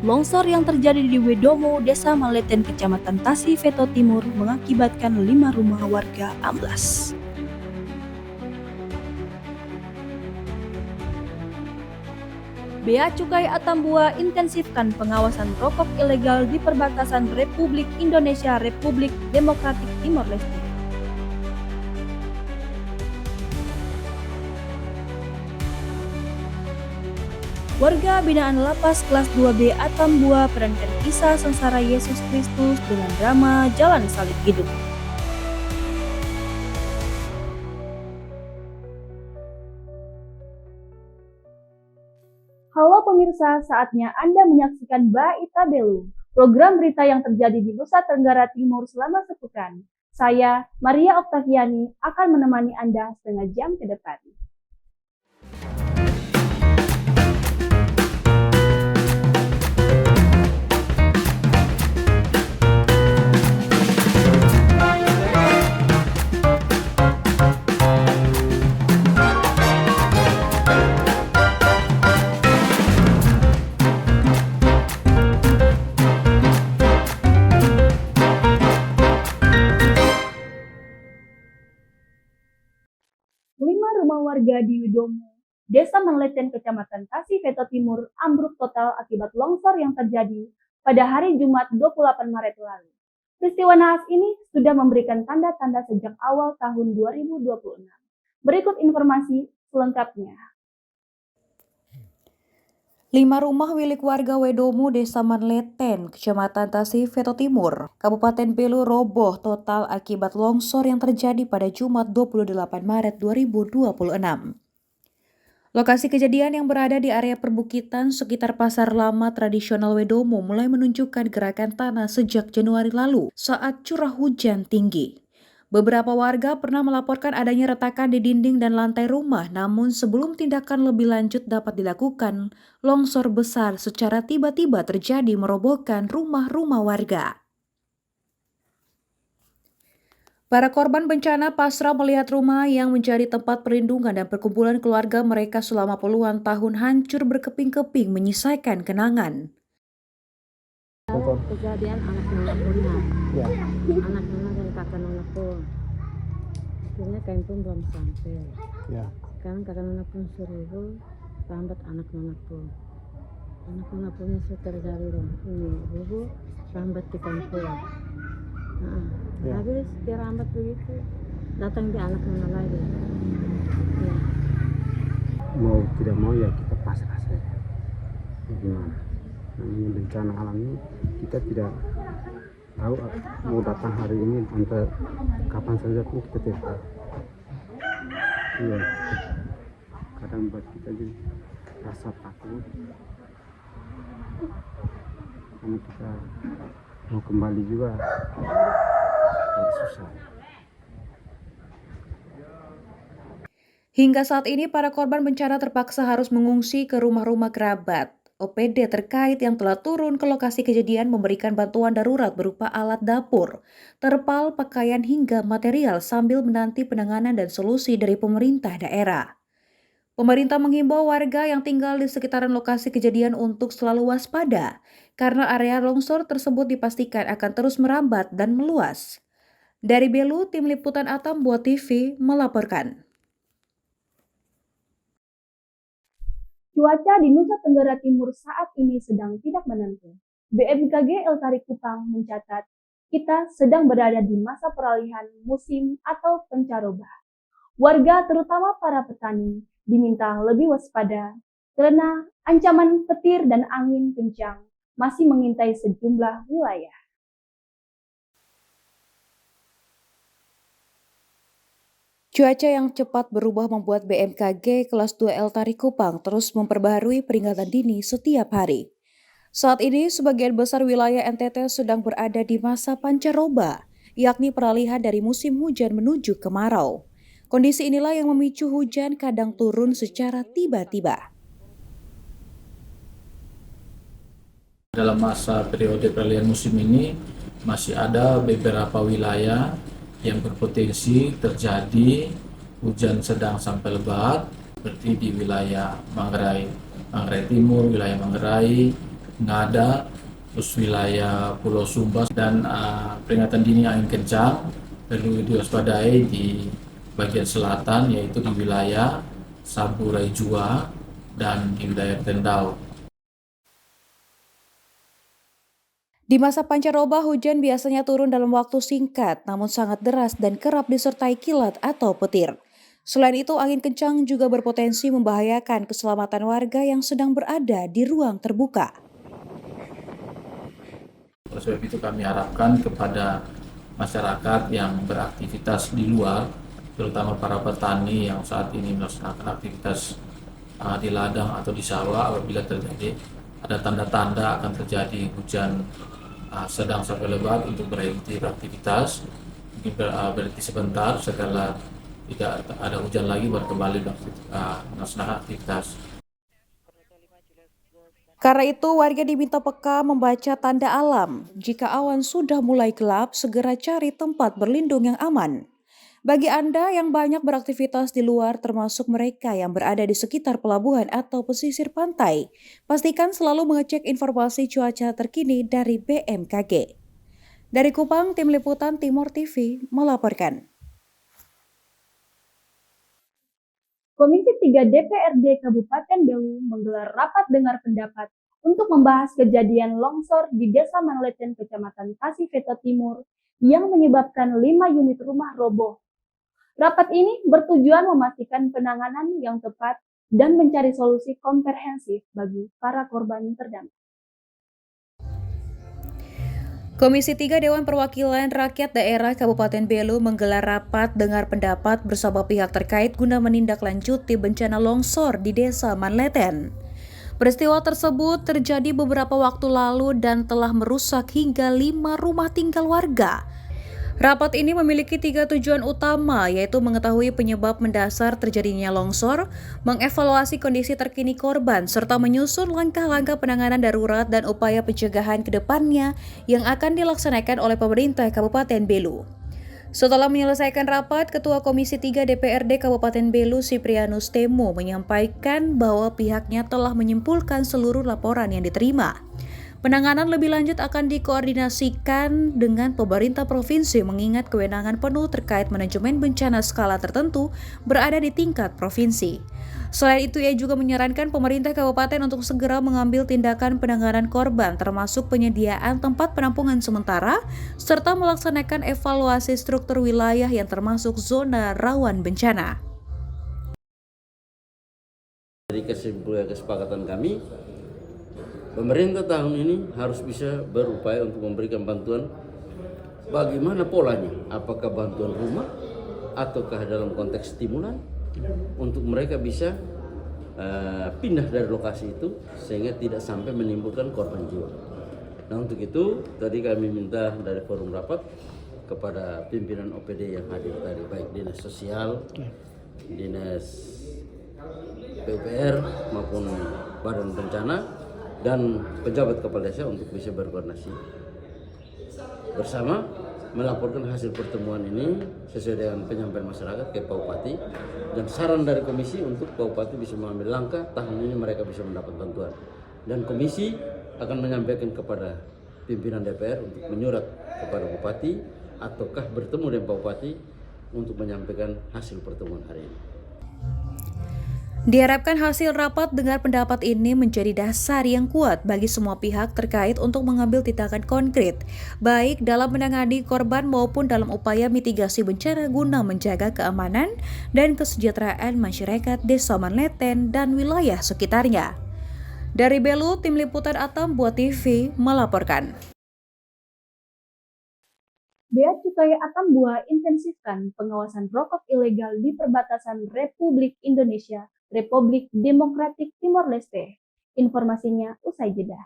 Longsor yang terjadi di Wedomo, Desa Maleten, Kecamatan Tasih, Veto Timur mengakibatkan 5 rumah warga amblas. Bea Cukai Atambua intensifkan pengawasan rokok ilegal di perbatasan Republik Indonesia Republik Demokratik Timor Leste. Warga binaan Lapas Kelas 2B Atambua perankan kisah sengsara Yesus Kristus dengan drama Jalan Salib Hidup. Halo pemirsa, saatnya Anda menyaksikan Baita Belu, program berita yang terjadi di Nusa Tenggara Timur selama sepekan. Saya, Maria Oktaviani, akan menemani Anda setengah jam ke depan. Rumah warga di Wedomo, Desa Maleten, Kecamatan Tasih, Veto Timur, ambruk total akibat longsor yang terjadi pada hari Jumat 28 Maret lalu. Peristiwa naas ini sudah memberikan tanda-tanda sejak awal tahun 2026. Berikut informasi selengkapnya. 5 rumah milik warga Wedomo, Desa Manleten, Kecamatan Tasih, Veto Timur, Kabupaten Belu roboh total akibat longsor yang terjadi pada Jumat 28 Maret 2026. Lokasi kejadian yang berada di area perbukitan sekitar Pasar Lama Tradisional Wedomo mulai menunjukkan gerakan tanah sejak Januari lalu saat curah hujan tinggi. Beberapa warga pernah melaporkan adanya retakan di dinding dan lantai rumah, namun sebelum tindakan lebih lanjut dapat dilakukan, longsor besar secara tiba-tiba terjadi merobohkan rumah-rumah warga. Para korban bencana pasrah melihat rumah yang menjadi tempat perlindungan dan perkumpulan keluarga mereka selama puluhan tahun hancur berkeping-keping menyisakan kenangan. Kejadian anak nona punya, anak nona dan kakak nona pun, akhirnya kain pun belum sampai. Sekarang kakak nona pun suruh lambat anak nona pun punya terjadi dong ini bubu lambat di kampung. Habis dia lambat begitu datang di anak nona lagi. Mau tidak mau ya kita pasrah saja. Gimana? Namanya bencana alam ini kita tidak tahu mau datang hari ini atau kapan saja pun kita tidak tahu. Iya. Kadang buat kita jadi rasa takut karena kita mau kembali juga susah. Hingga saat ini para korban bencana terpaksa harus mengungsi ke rumah-rumah kerabat. OPD terkait yang telah turun ke lokasi kejadian memberikan bantuan darurat berupa alat dapur, terpal, pakaian hingga material sambil menanti penanganan dan solusi dari pemerintah daerah. Pemerintah menghimbau warga yang tinggal di sekitaran lokasi kejadian untuk selalu waspada karena area longsor tersebut dipastikan akan terus merambat dan meluas. Dari Belu, Tim Liputan Atambua TV melaporkan. Cuaca di Nusa Tenggara Timur saat ini sedang tidak menentu. BMKG Eltari Kupang mencatat, kita sedang berada di masa peralihan musim atau pancaroba. Warga terutama para petani diminta lebih waspada karena ancaman petir dan angin kencang masih mengintai sejumlah wilayah. Cuaca yang cepat berubah membuat BMKG kelas 2 Eltari Kupang terus memperbaharui peringatan dini setiap hari. Saat ini, sebagian besar wilayah NTT sedang berada di masa pancaroba, yakni peralihan dari musim hujan menuju kemarau. Kondisi inilah yang memicu hujan kadang turun secara tiba-tiba. Dalam masa periode peralihan musim ini, masih ada beberapa wilayah yang berpotensi terjadi hujan sedang sampai lebat, seperti di wilayah Manggarai Timur, wilayah Manggarai, Ngada, terus wilayah Pulau Sumba, dan peringatan dini angin kencang perlu diwaspadai di bagian selatan, yaitu di wilayah Saburai Jua dan di wilayah Tendau. Di masa pancaroba, hujan biasanya turun dalam waktu singkat, namun sangat deras dan kerap disertai kilat atau petir. Selain itu, angin kencang juga berpotensi membahayakan keselamatan warga yang sedang berada di ruang terbuka. Oleh sebab itu kami harapkan kepada masyarakat yang beraktivitas di luar, terutama para petani yang saat ini melaksanakan aktivitas di ladang atau di sawah, apabila terjadi ada tanda-tanda akan terjadi hujan sedang sampai lebat, untuk berhenti beraktivitas, mungkin berhenti sebentar, segala tidak ada hujan lagi baru kembali melaksanakan aktivitas. Karena itu, warga diminta peka membaca tanda alam. Jika awan sudah mulai gelap, segera cari tempat berlindung yang aman. Bagi Anda yang banyak beraktivitas di luar, termasuk mereka yang berada di sekitar pelabuhan atau pesisir pantai, pastikan selalu mengecek informasi cuaca terkini dari BMKG. Dari Kupang, Tim Liputan Timor TV melaporkan. Komisi 3 DPRD Kabupaten Belu menggelar rapat dengar pendapat untuk membahas kejadian longsor di Desa Manleten, Kecamatan Pasir Veto Timur yang menyebabkan 5 unit rumah roboh. Rapat ini bertujuan memastikan penanganan yang tepat dan mencari solusi komprehensif bagi para korban terdampak. Komisi 3 Dewan Perwakilan Rakyat Daerah Kabupaten Belu menggelar rapat dengar pendapat bersama pihak terkait guna menindaklanjuti bencana longsor di Desa Manleten. Peristiwa tersebut terjadi beberapa waktu lalu dan telah merusak hingga 5 rumah tinggal warga. Rapat ini memiliki 3 tujuan utama, yaitu mengetahui penyebab mendasar terjadinya longsor, mengevaluasi kondisi terkini korban, serta menyusun langkah-langkah penanganan darurat dan upaya pencegahan ke depannya yang akan dilaksanakan oleh pemerintah Kabupaten Belu. Setelah menyelesaikan rapat, Ketua Komisi 3 DPRD Kabupaten Belu Siprianus Temo menyampaikan bahwa pihaknya telah menyimpulkan seluruh laporan yang diterima. Penanganan lebih lanjut akan dikoordinasikan dengan pemerintah provinsi mengingat kewenangan penuh terkait manajemen bencana skala tertentu berada di tingkat provinsi. Selain itu, ia juga menyarankan pemerintah kabupaten untuk segera mengambil tindakan penanganan korban termasuk penyediaan tempat penampungan sementara serta melaksanakan evaluasi struktur wilayah yang termasuk zona rawan bencana. Dari kesepakatan kami, pemerintah tahun ini harus bisa berupaya untuk memberikan bantuan. Bagaimana polanya? Apakah bantuan rumah ataukah dalam konteks stimulan untuk mereka bisa pindah dari lokasi itu sehingga tidak sampai menimbulkan korban jiwa. Nah, untuk itu tadi kami minta dari forum rapat kepada pimpinan OPD yang hadir tadi, baik dinas sosial, dinas PUPR maupun badan bencana dan pejabat kepala desa untuk bisa berkoordinasi bersama melaporkan hasil pertemuan ini sesuai dengan penyampaian masyarakat ke Pak Bupati, dan saran dari komisi untuk Pak Bupati bisa mengambil langkah tahun ini mereka bisa mendapat bantuan, dan komisi akan menyampaikan kepada pimpinan DPR untuk menyurat kepada Bupati ataukah bertemu dengan Pak Bupati untuk menyampaikan hasil pertemuan hari ini. Diharapkan hasil rapat dengar pendapat ini menjadi dasar yang kuat bagi semua pihak terkait untuk mengambil tindakan konkret, baik dalam menangani korban maupun dalam upaya mitigasi bencana guna menjaga keamanan dan kesejahteraan masyarakat Desa Manleten dan wilayah sekitarnya. Dari Belu, Tim Liputan Atambua TV melaporkan. Bea Cukai Atambua intensifkan pengawasan rokok ilegal di perbatasan Republik Indonesia, Republik Demokratik Timor Leste. Informasinya usai jeda.